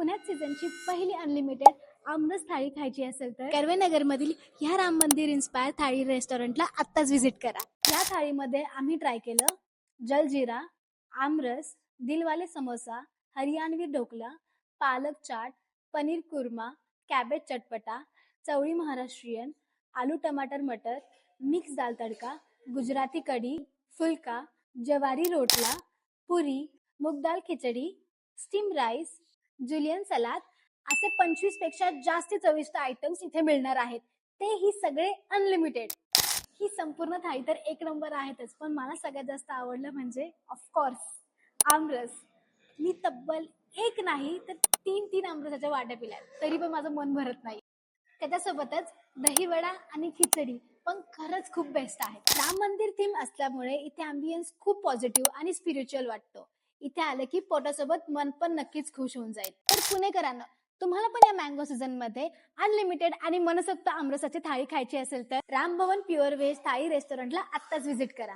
पुण्यात सीझनची पहिली अनलिमिटेड आमरस थाळी खायची असेल तर कर्वेनगर मधील ह्या राम मंदिर इन्स्पायर थाळी रेस्टॉरंटला आत्ताच व्हिजिट करा. या थाळीमध्ये आम्ही ट्राय केलं जलजिरा, आमरस, दिलवाले समोसा, हरियाणवी ढोकला, पालक चाट, पनीर कुर्मा, कॅबेज चटपटा, चवळी महाराष्ट्रीयन, आलू टमाटर मटर, मिक्स दाल तडका, गुजराती कढी, फुलका, जवारी रोटला, पुरी, मूग दाल खिचडी, स्टीम राईस, जुलियन सलाद असे 25 पेक्षा जास्त चविष्ट आयटम्स इथे मिळणार आहेत. तेही सगळे अनलिमिटेड. ही संपूर्ण थाळी तर एक नंबर आहेतच, पण मला सगळ्यात जास्त आवडलं म्हणजे ऑफकोर्स आमरस. मी तब्बल एक नाही तर तीन आमरसाच्या वाट्या पिल्या, तरी पण माझं मन भरत नाही. त्याच्यासोबतच दहीवडा आणि खिचडी पण खरंच खूप बेस्ट आहे. राम मंदिर थीम असल्यामुळे इथे अँबियन्स खूप पॉझिटिव्ह आणि स्पिरिच्युअल वाटतो. इथे आलं की पोटासोबत मन पण नक्कीच खुश होऊन जाईल. तर पुणेकरांना तुम्हाला पण या मँगो सीझन मध्ये अनलिमिटेड आणि मनसोक्त आमरसाची थाळी खायची असेल तर राम भवन प्युअर व्हेज थाळी रेस्टॉरंटला आत्ताच व्हिजिट करा.